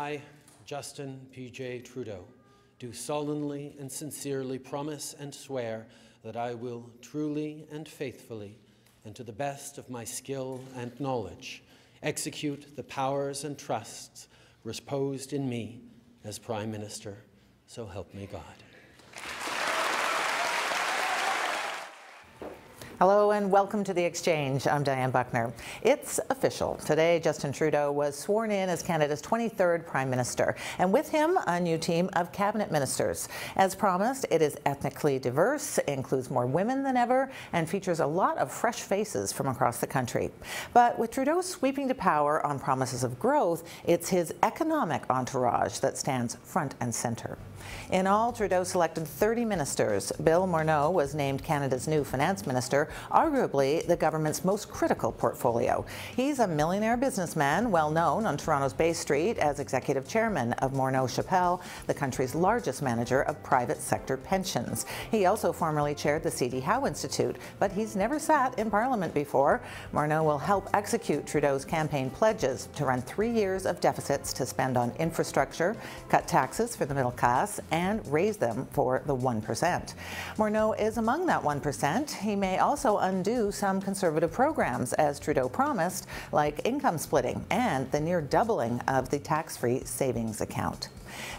I, Justin P.J. Trudeau, do solemnly and sincerely promise and swear that I will truly and faithfully, and to the best of my skill and knowledge, execute the powers and trusts reposed in me as Prime Minister. So help me God. Hello and welcome to The Exchange. I'm Diane Buckner. It's official. Today, Justin Trudeau was sworn in as Canada's 23rd Prime Minister, and with him, a new team of cabinet ministers. As promised, it is ethnically diverse, includes more women than ever, and features a lot of fresh faces from across the country. But with Trudeau sweeping to power on promises of growth, it's his economic entourage that stands front and center. In all, Trudeau selected 30 ministers. Bill Morneau was named Canada's new finance minister, arguably the government's most critical portfolio. He's a millionaire businessman, well known on Toronto's Bay Street as executive chairman of Morneau Chappell, the country's largest manager of private sector pensions. He also formerly chaired the C.D. Howe Institute, but he's never sat in Parliament before. Morneau will help execute Trudeau's campaign pledges to run 3 years of deficits to spend on infrastructure, cut taxes for the middle class, and raise them for the 1%. Morneau is among that 1%. He may also undo some conservative programs, as Trudeau promised, like income splitting and the near doubling of the tax-free savings account.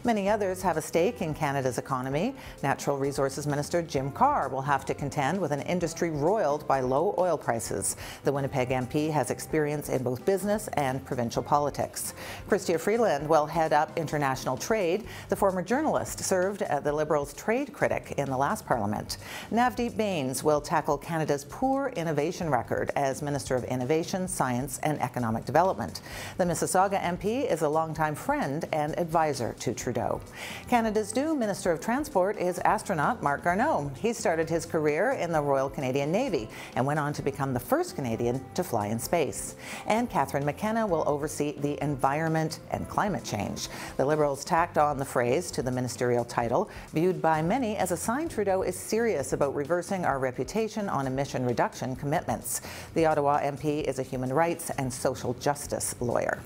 Many others have a stake in Canada's economy. Natural Resources Minister Jim Carr will have to contend with an industry roiled by low oil prices. The Winnipeg MP has experience in both business and provincial politics. Chrystia Freeland will head up international trade. The former journalist served as the Liberals' trade critic in the last Parliament. Navdeep Bains will tackle Canada's poor innovation record as Minister of Innovation, Science and Economic Development. The Mississauga MP is a longtime friend and advisor to Trudeau. Canada's new Minister of Transport is astronaut Marc Garneau. He started his career in the Royal Canadian Navy and went on to become the first Canadian to fly in space. And Catherine McKenna will oversee the environment and climate change. The Liberals tacked on the phrase to the ministerial title, viewed by many as a sign Trudeau is serious about reversing our reputation on emission reduction commitments. The Ottawa MP is a human rights and social justice lawyer.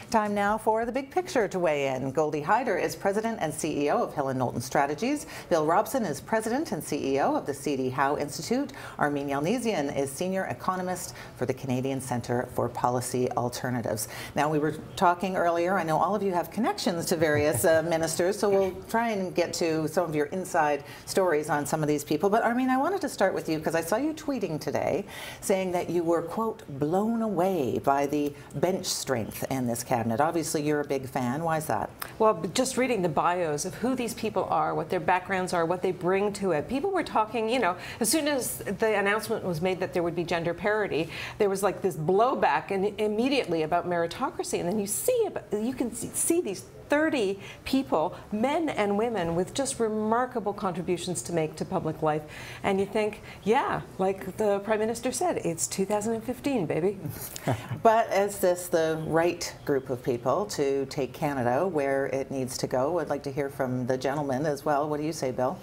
Time now for the big picture to weigh in. Goldy Hyder is President and CEO of Hill & Knowlton Strategies. Bill Robson is President and CEO of the C.D. Howe Institute. Armine Yalnizyan is Senior Economist for the Canadian Centre for Policy Alternatives. Now, we were talking earlier, I know all of you have connections to various ministers, so we'll try and get to some of your inside stories on some of these people. But Armine, I wanted to start with you because I saw you tweeting today saying that you were, quote, blown away by the bench strength in this cabinet. Obviously, you're a big fan. Why is that? Well, just reading the bios of who these people are, what their backgrounds are, what they bring to it. People were talking, you know, as soon as the announcement was made that there would be gender parity, there was like this blowback and immediately about meritocracy. And then you can see these 30 people, men and women, with just remarkable contributions to make to public life. And you think, yeah, like the Prime Minister said, it's 2015, baby. But is this the right group of people to take Canada where it needs to go? I'd like to hear from the gentleman as well. What do you say, Bill?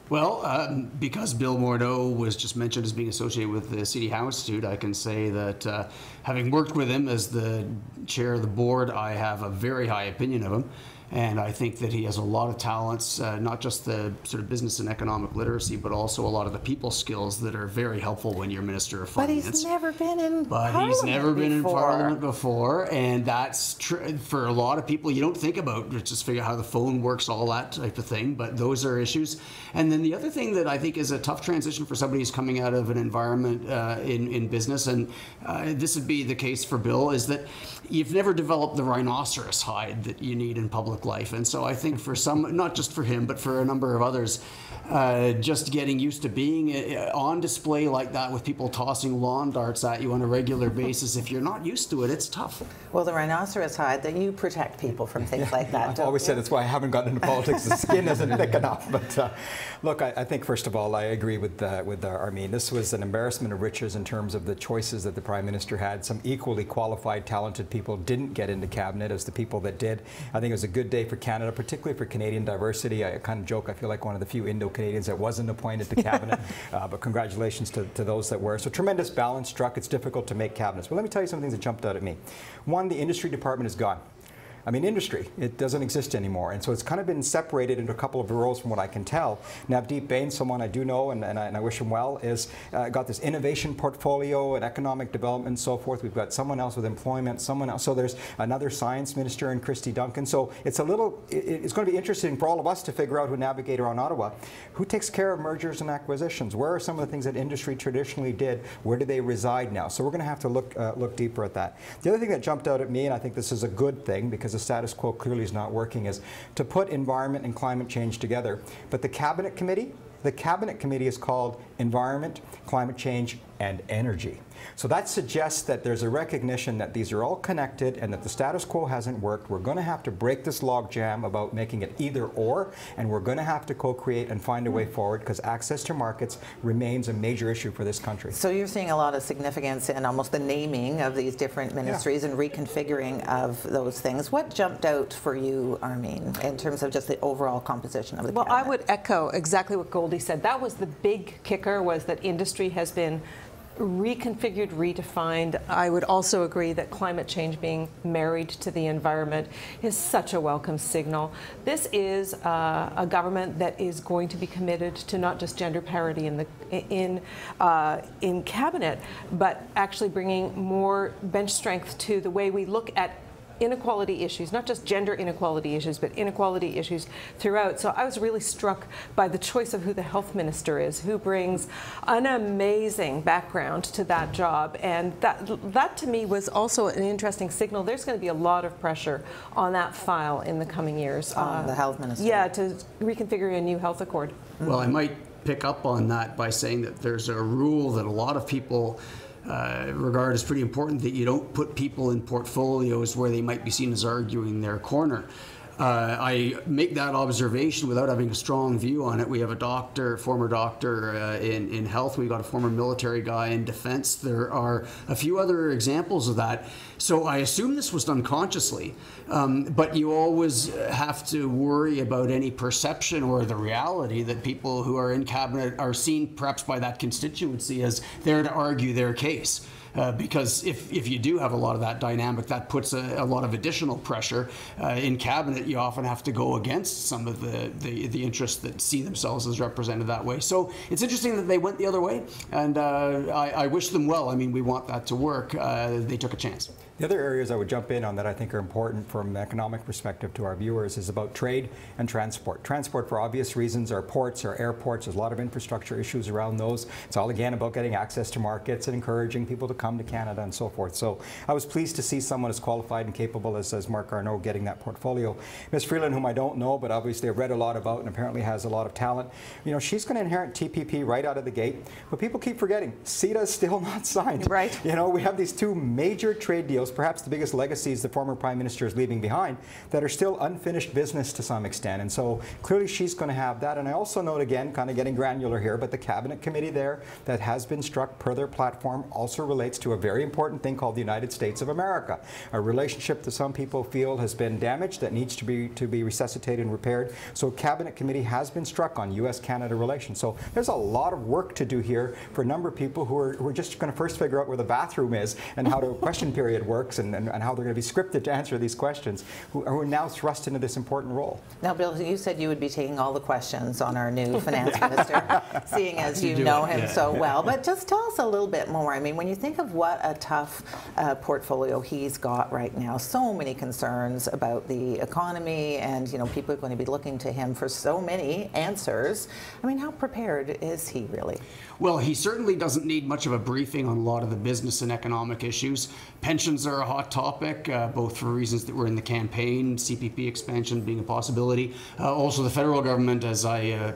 Well, because Bill Morneau was just mentioned as being associated with the C.D. Howe Institute, I can say that having worked with him as the chair of the board, I have a very high opinion of him. And I think that he has a lot of talents, not just the sort of business and economic literacy, but also a lot of the people skills that are very helpful when you're Minister of Finance. But he's never been in Parliament before. And that's true for a lot of people. You don't think about just figure out how the phone works, all that type of thing, but those are issues. And then the other thing that I think is a tough transition for somebody who's coming out of an environment in business, and this would be the case for Bill, is that you've never developed the rhinoceros hide that you need in public life. And so I think for some, not just for him, but for a number of others, just getting used to being on display like that with people tossing lawn darts at you on a regular basis, if you're not used to it, it's tough. Well, the rhinoceros hide, that you protect people from things like that. I've always said it's why I haven't gotten into politics. The skin isn't thick enough. But look, I think first of all, I agree with Armine. This was an embarrassment of riches in terms of the choices that the Prime Minister had. Some equally qualified, talented people didn't get into cabinet as the people that did. I think it was a good day for Canada, particularly for Canadian diversity. I kind of joke, I feel like one of the few Indo-Canadians that wasn't appointed to cabinet, but congratulations to those that were. So tremendous balance struck. It's difficult to make cabinets. But let me tell you some things that jumped out at me. One, the industry department is gone. I mean, industry. It doesn't exist anymore. And so it's kind of been separated into a couple of roles from what I can tell. Navdeep Bain, someone I do know and I wish him well, is got this innovation portfolio and economic development and so forth. We've got someone else with employment, someone else. So there's another science minister in Christy Duncan. So it's a little, it's going to be interesting for all of us to figure out who navigate around Ottawa. Who takes care of mergers and acquisitions? Where are some of the things that industry traditionally did? Where do they reside now? So we're going to have to look deeper at that. The other thing that jumped out at me, and I think this is a good thing because the status quo clearly is not working, is to put environment and climate change together. But the Cabinet Committee is called Environment, Climate Change, and Energy. So that suggests that there's a recognition that these are all connected and that the status quo hasn't worked. We're going to have to break this logjam about making it either or, and we're going to have to co-create and find a way forward because access to markets remains a major issue for this country. So you're seeing a lot of significance in almost the naming of these different ministries and reconfiguring of those things. What jumped out for you, Armine, in terms of just the overall composition of the cabinet? Well, I would echo exactly what Goldy said. That was the big kicker, was that industry has been reconfigured, redefined. I would also agree that climate change being married to the environment is such a welcome signal. This is a government that is going to be committed to not just gender parity in cabinet, but actually bringing more bench strength to the way we look at inequality issues, not just gender inequality issues, but inequality issues throughout. So I was really struck by the choice of who the health minister is, who brings an amazing background to that job. And that to me was also an interesting signal. There's going to be a lot of pressure on that file in the coming years. On the health minister. Yeah, to reconfigure a new health accord. Well, I might pick up on that by saying that there's a rule that a lot of people regard as pretty important, that you don't put people in portfolios where they might be seen as arguing their corner. I make that observation without having a strong view on it. We have a doctor, former doctor in health. We've got a former military guy in defense. There are a few other examples of that. So I assume this was done consciously, but you always have to worry about any perception or the reality that people who are in cabinet are seen perhaps by that constituency as there to argue their case. Because if you do have a lot of that dynamic, that puts a lot of additional pressure. In cabinet, you often have to go against some of the interests that see themselves as represented that way. So it's interesting that they went the other way, and I wish them well. I mean, we want that to work. They took a chance. The other areas I would jump in on that I think are important from an economic perspective to our viewers is about trade and transport. Transport, for obvious reasons, our ports, our airports, there's a lot of infrastructure issues around those. It's all again about getting access to markets and encouraging people to come to Canada and so forth. So I was pleased to see someone as qualified and capable as Mark Arnault getting that portfolio. Ms. Freeland, whom I don't know, but obviously I've read a lot about and apparently has a lot of talent. You know, she's going to inherit TPP right out of the gate, but people keep forgetting CETA is still not signed. Right. You know, we have these two major trade deals, perhaps the biggest legacies the former Prime Minister is leaving behind, that are still unfinished business to some extent. And so clearly she's going to have that. And I also note, again, kind of getting granular here, but the Cabinet Committee there that has been struck per their platform also relates to a very important thing called the United States of America, a relationship that some people feel has been damaged that needs to be resuscitated and repaired. So Cabinet Committee has been struck on U.S.-Canada relations. So there's a lot of work to do here for a number of people who are just going to first figure out where the bathroom is and how the question period works and how they're going to be scripted to answer these questions, who are now thrust into this important role. Now, Bill, you said you would be taking all the questions on our new finance minister, seeing as you know him so well. But just tell us a little bit more. I mean, when you think of what a tough portfolio he's got right now, so many concerns about the economy, and you know, people are going to be looking to him for so many answers. I mean, how prepared is he really? Well, he certainly doesn't need much of a briefing on a lot of the business and economic issues. Pensions are a hot topic, both for reasons that were in the campaign, CPP expansion being a possibility. Also, the federal government, as I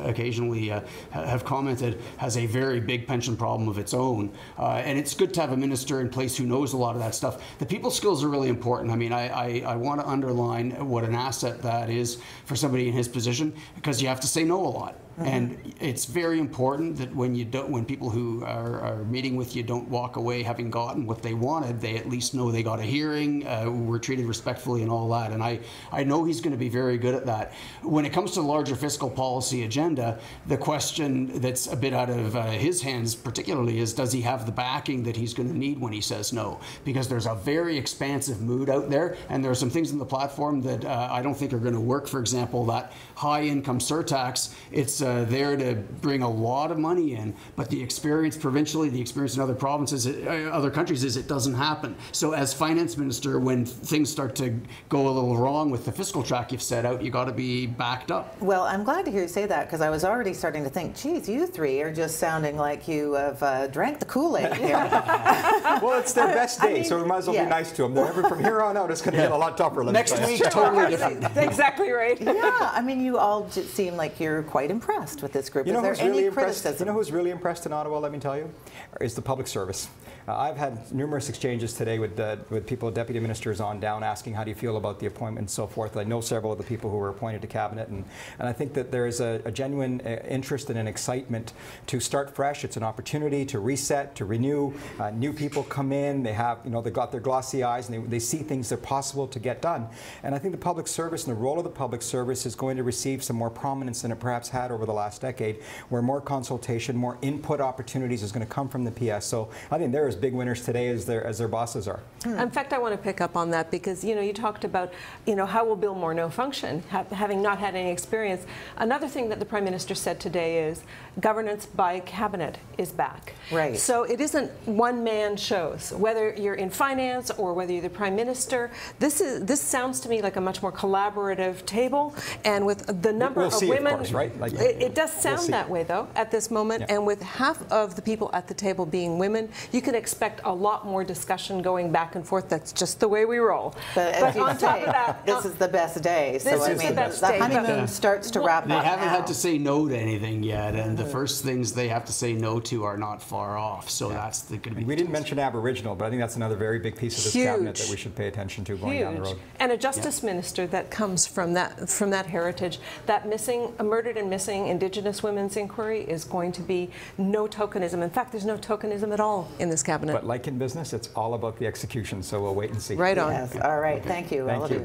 occasionally have commented, has a very big pension problem of its own. And it's good to have a minister in place who knows a lot of that stuff. The people skills are really important. I mean, I want to underline what an asset that is for somebody in his position, because you have to say no a lot. And it's very important that when people who are meeting with you don't walk away having gotten what they wanted, they at least know they got a hearing, were treated respectfully and all that. And I know he's going to be very good at that. When it comes to the larger fiscal policy agenda, the question that's a bit out of his hands particularly is, does he have the backing that he's going to need when he says no? Because there's a very expansive mood out there, and there are some things in the platform that I don't think are going to work. For example, that high income surtax, it's there to bring a lot of money in, but the experience provincially, the experience in other provinces, other countries is it doesn't happen. So as finance minister, when things start to go a little wrong with the fiscal track you've set out, you got to be backed up. Well, I'm glad to hear you say that, because I was already starting to think, geez, you three are just sounding like you have drank the Kool-Aid here. Well, it's their best day, so we might as well be nice to them. From here on out, it's going to get a lot tougher. Next week, totally different. Exactly right. Yeah, I mean, you all just seem like you're quite impressed with this group. You know Is there any criticism? You know who's really impressed in Ottawa, let me tell you, is the public service. I've had numerous exchanges today with people, deputy ministers on down, asking how do you feel about the appointment and so forth. I know several of the people who were appointed to cabinet, and I think that there is a genuine interest and an excitement to start fresh. It's an opportunity to reset, to renew. New people come in, they have, they got their glossy eyes, and they see things that are possible to get done. And I think the public service and the role of the public service is going to receive some more prominence than it perhaps had over the last decade, where more consultation, more input opportunities is going to come from the PS. So I think they're as big winners today as their bosses are. In fact, I want to pick up on that because, you talked about, how will Bill Morneau function, having not had any experience. Another thing that the Prime Minister said today is governance by cabinet is back. Right. So it isn't one-man shows. Whether you're in finance or whether you're the Prime Minister, this sounds to me like a much more collaborative table, and with the number of women, of course, right? It does sound that way though at this moment, and with half of the people at the table being women, you can expect a lot more discussion going back and forth. That's just the way we roll. But on top of that, this is the best day. So I mean, the honeymoon starts to wrap up. They haven't now. had to say no to anything yet, and the first things they have to say no to are not far off. So that's going to be. We didn't mention Aboriginal, but I think that's another very big piece of this cabinet that we should pay attention to going down the road. And a Justice Minister that comes from that heritage. That murdered and missing Indigenous women's inquiry is going to be no tokenism. In fact, there's no tokenism at all in this cabinet. But like in business, it's all about the execution. So we'll wait and see. Right on. Yes. All right. Thank you. Thank you.